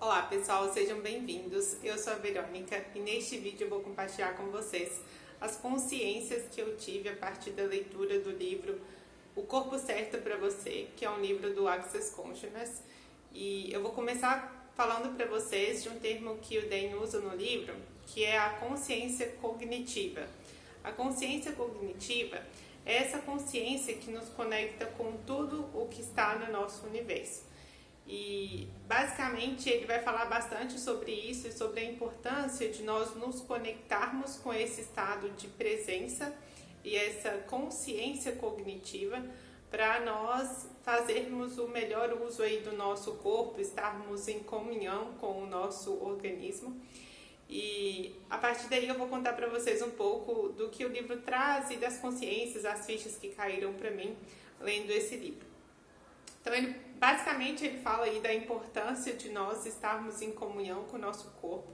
Olá pessoal, sejam bem-vindos. Eu sou a Verônica e neste vídeo eu vou compartilhar com vocês as consciências que eu tive a partir da leitura do livro O Corpo Certo para Você, que é um livro do Access Consciousness. E eu vou começar falando para vocês de um termo que o Dan usa no livro, que é a consciência cognitiva. A consciência cognitiva é essa consciência que nos conecta com tudo o que está no nosso universo. E basicamente ele vai falar bastante sobre isso e sobre a importância de nós nos conectarmos com esse estado de presença e essa consciência cognitiva para nós fazermos o melhor uso aí do nosso corpo, estarmos em comunhão com o nosso organismo. E a partir daí eu vou contar para vocês um pouco do que o livro traz e das consciências, as fichas que caíram para mim lendo esse livro. Então, basicamente, ele fala aí da importância de nós estarmos em comunhão com o nosso corpo.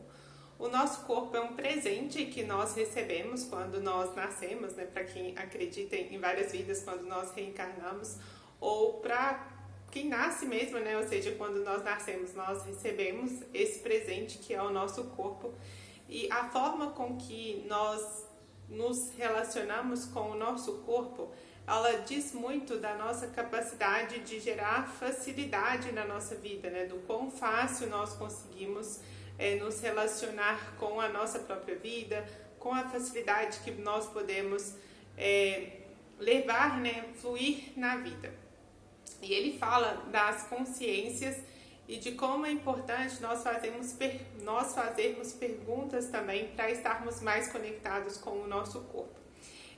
O nosso corpo é um presente que nós recebemos quando nós nascemos, né? Para quem acredita em várias vidas, quando nós reencarnamos, ou para quem nasce mesmo, né? Ou seja, quando nós nascemos, nós recebemos esse presente que é o nosso corpo. E a forma com que nós nos relacionamos com o nosso corpo, ela diz muito da nossa capacidade de gerar facilidade na nossa vida, né? Do quão fácil nós conseguimos nos relacionar com a nossa própria vida, com a facilidade que nós podemos levar, né? Fluir na vida. E ele fala das consciências e de como é importante nós fazermos perguntas também para estarmos mais conectados com o nosso corpo.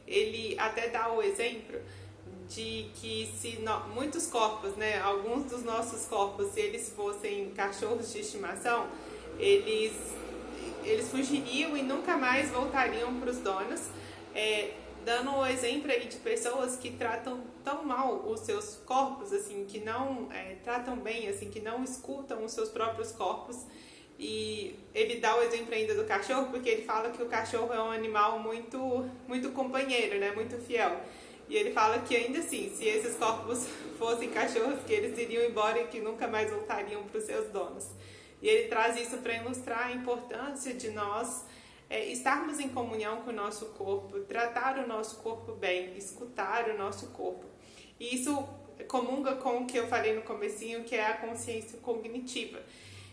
Ele até dá o exemplo de que se muitos corpos, né, alguns dos nossos corpos, se eles fossem cachorros de estimação, eles fugiriam e nunca mais voltariam para os donos, dando o exemplo aí de pessoas que tratam tão mal os seus corpos, assim, que não tratam bem, assim, que não escutam os seus próprios corpos. E ele dá o exemplo ainda do cachorro, porque ele fala que o cachorro é um animal muito companheiro, né? Muito fiel. E ele fala que ainda assim, se esses corpos fossem cachorros, que eles iriam embora e que nunca mais voltariam para os seus donos. E ele traz isso para ilustrar a importância de nós estarmos em comunhão com o nosso corpo, tratar o nosso corpo bem, escutar o nosso corpo. E isso comunga com o que eu falei no comecinho, que é a consciência cognitiva.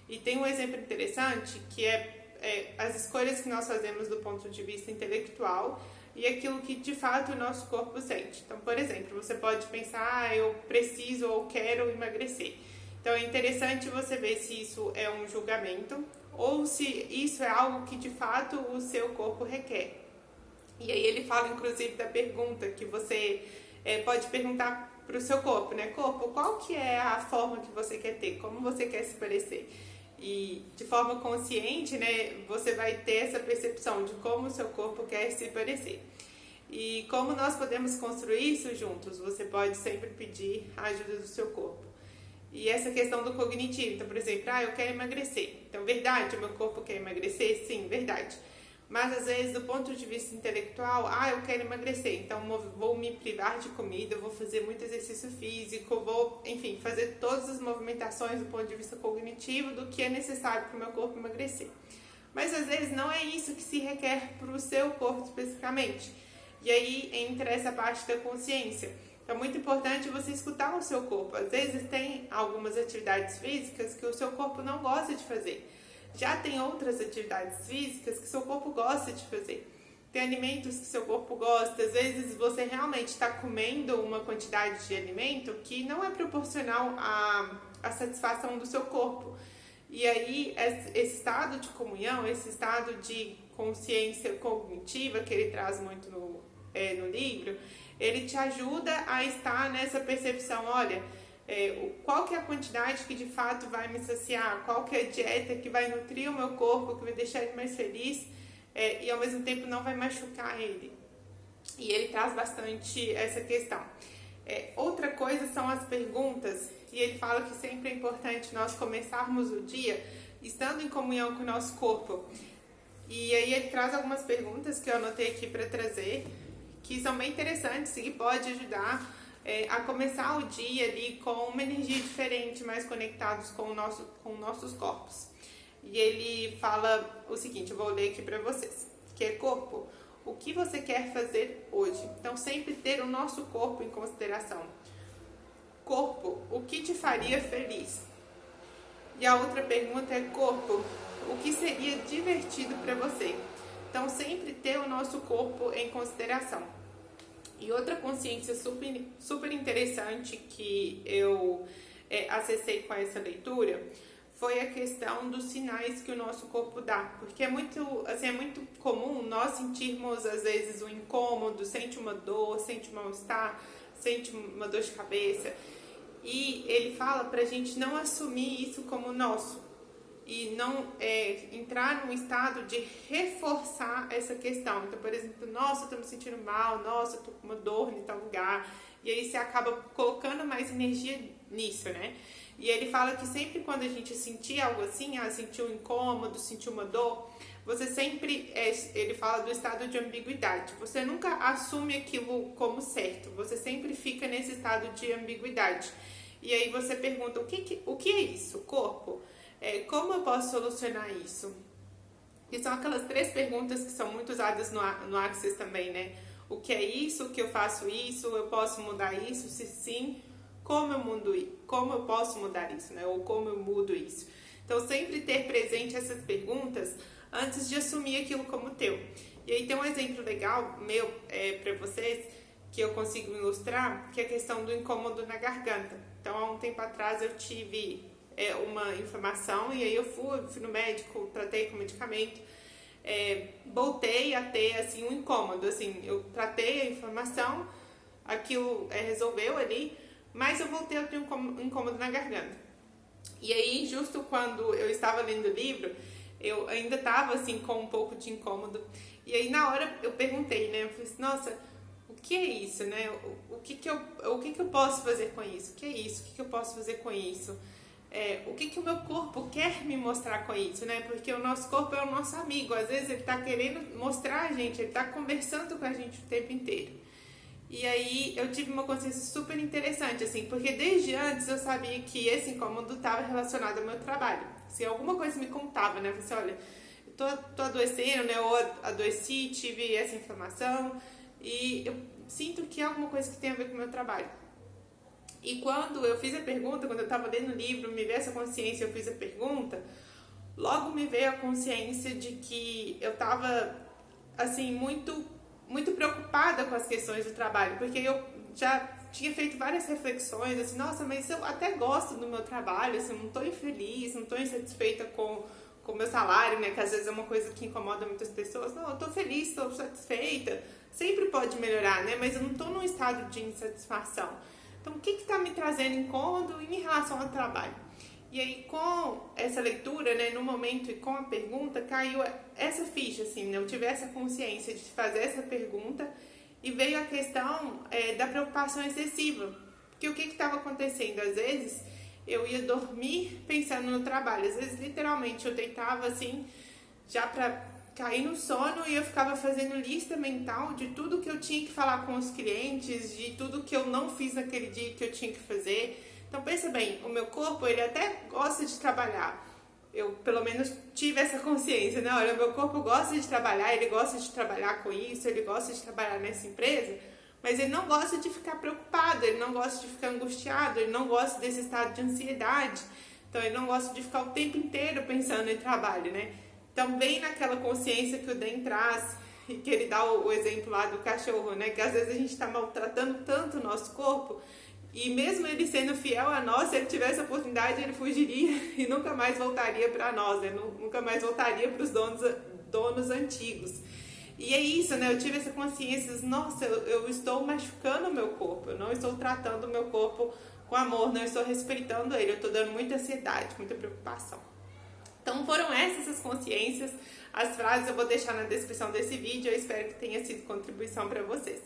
E tem um exemplo interessante que é as escolhas que nós fazemos do ponto de vista intelectual e aquilo que de fato o nosso corpo sente. Então, por exemplo, você pode pensar, eu preciso ou quero emagrecer. Então é interessante você ver se isso é um julgamento ou se isso é algo que de fato o seu corpo requer. E aí ele fala inclusive da pergunta que você pode perguntar para o seu corpo, né? Corpo, qual que é a forma que você quer ter? Como você quer se parecer? E de forma consciente, né, você vai ter essa percepção de como o seu corpo quer se parecer. E como nós podemos construir isso juntos? Você pode sempre pedir a ajuda do seu corpo. E essa questão do cognitivo, então, por exemplo, eu quero emagrecer. Então, verdade, o meu corpo quer emagrecer? Sim, verdade. Mas às vezes, do ponto de vista intelectual, eu quero emagrecer, então vou me privar de comida, vou fazer muito exercício físico, vou, enfim, fazer todas as movimentações do ponto de vista cognitivo do que é necessário para o meu corpo emagrecer. Mas às vezes não é isso que se requer para o seu corpo especificamente. E aí entra essa parte da consciência. Então é muito importante você escutar o seu corpo. Às vezes tem algumas atividades físicas que o seu corpo não gosta de fazer. Já tem outras atividades físicas que seu corpo gosta de fazer. Tem alimentos que seu corpo gosta. Às vezes você realmente está comendo uma quantidade de alimento que não é proporcional à satisfação do seu corpo. E aí esse estado de comunhão, esse estado de consciência cognitiva que ele traz muito no livro, ele te ajuda a estar nessa percepção, olha, qual que é a quantidade que de fato vai me saciar, qual que é a dieta que vai nutrir o meu corpo, que vai deixar ele mais feliz e ao mesmo tempo não vai machucar ele. E ele traz bastante essa questão. Outra coisa são as perguntas, e ele fala que sempre é importante nós começarmos o dia estando em comunhão com o nosso corpo. E aí ele traz algumas perguntas que eu anotei aqui para trazer, que são bem interessantes e que pode ajudar a começar o dia ali com uma energia diferente, mais conectados com nossos corpos. E ele fala o seguinte, eu vou ler aqui para vocês, que é corpo, o que você quer fazer hoje? Então, sempre ter o nosso corpo em consideração. Corpo, o que te faria feliz? E a outra pergunta é, corpo, o que seria divertido para você? Então, sempre ter o nosso corpo em consideração. E outra consciência super interessante que eu acessei com essa leitura foi a questão dos sinais que o nosso corpo dá. Porque é muito comum nós sentirmos, às vezes, um incômodo, sente uma dor, sente um mal-estar, sente uma dor de cabeça. E ele fala pra gente não assumir isso como nosso. E não entrar num estado de reforçar essa questão. Então, por exemplo, nossa, eu tô me sentindo mal, nossa, eu tô com uma dor em tal lugar. E aí você acaba colocando mais energia nisso, né? E ele fala que sempre quando a gente sentir algo assim, sentir um incômodo, sentir uma dor, você sempre, ele fala do estado de ambiguidade. Você nunca assume aquilo como certo, você sempre fica nesse estado de ambiguidade. E aí você pergunta, o que é isso, corpo? Como eu posso solucionar isso? E são aquelas 3 perguntas que são muito usadas no Access também, né? O que é isso? O que eu faço isso? Eu posso mudar isso? Se sim, como eu posso mudar isso, né? Ou como eu mudo isso? Então, sempre ter presente essas perguntas antes de assumir aquilo como teu. E aí tem um exemplo legal meu para vocês que eu consigo ilustrar, que é a questão do incômodo na garganta. Então, há um tempo atrás eu tive uma inflamação e aí eu fui no médico, tratei com medicamento, voltei a ter assim um incômodo, assim, eu tratei a inflamação, aquilo resolveu ali, mas eu voltei a ter um incômodo na garganta. E aí, justo quando eu estava lendo o livro, eu ainda estava assim com um pouco de incômodo. E aí na hora eu perguntei, né? Eu falei assim, nossa, o que é isso, né? O que eu posso fazer com isso? O que é isso? O que eu posso fazer com isso? O que o meu corpo quer me mostrar com isso, né? Porque o nosso corpo é o nosso amigo. Às vezes ele está querendo mostrar a gente, ele está conversando com a gente o tempo inteiro. E aí eu tive uma consciência super interessante, assim, porque desde antes eu sabia que esse incômodo estava relacionado ao meu trabalho. Se alguma coisa me contava, né? Eu falei assim, olha, eu tô adoecendo, né? Ou adoeci, tive essa inflamação e eu sinto que é alguma coisa que tem a ver com o meu trabalho. E quando eu fiz a pergunta, quando eu estava lendo o livro, me veio essa consciência, eu fiz a pergunta, logo me veio a consciência de que eu estava, assim, muito preocupada com as questões do trabalho, porque eu já tinha feito várias reflexões, assim, nossa, mas eu até gosto do meu trabalho, assim, não estou infeliz, não estou insatisfeita com o meu salário, né, que às vezes é uma coisa que incomoda muitas pessoas, não, eu estou feliz, estou satisfeita, sempre pode melhorar, né, mas eu não estou num estado de insatisfação. Então, o que está me trazendo incômodo em relação ao trabalho? E aí, com essa leitura, né, no momento e com a pergunta, caiu essa ficha, assim, né? Eu tive essa consciência de fazer essa pergunta e veio a questão da preocupação excessiva. Porque o que estava acontecendo? Às vezes, eu ia dormir pensando no trabalho. Às vezes, literalmente, eu deitava, assim, já para cair no sono e eu ficava fazendo lista mental de tudo que eu tinha que falar com os clientes, de tudo que eu não fiz naquele dia que eu tinha que fazer. Então pensa bem, o meu corpo ele até gosta de trabalhar, eu pelo menos tive essa consciência, né? Olha, o meu corpo gosta de trabalhar, ele gosta de trabalhar com isso, ele gosta de trabalhar nessa empresa, mas ele não gosta de ficar preocupado, ele não gosta de ficar angustiado, ele não gosta desse estado de ansiedade, então ele não gosta de ficar o tempo inteiro pensando em trabalho, né? Então vem naquela consciência que o Dan traz, e que ele dá o exemplo lá do cachorro, né? Que às vezes a gente está maltratando tanto o nosso corpo, e mesmo ele sendo fiel a nós, se ele tivesse a oportunidade, ele fugiria e nunca mais voltaria para nós, né? Nunca mais voltaria para os donos antigos. E é isso, né? Eu tive essa consciência, nossa, eu estou machucando o meu corpo, eu não estou tratando o meu corpo com amor, não estou respeitando ele, eu estou dando muita ansiedade, muita preocupação. Então foram essas as consciências, as frases eu vou deixar na descrição desse vídeo, eu espero que tenha sido contribuição para vocês.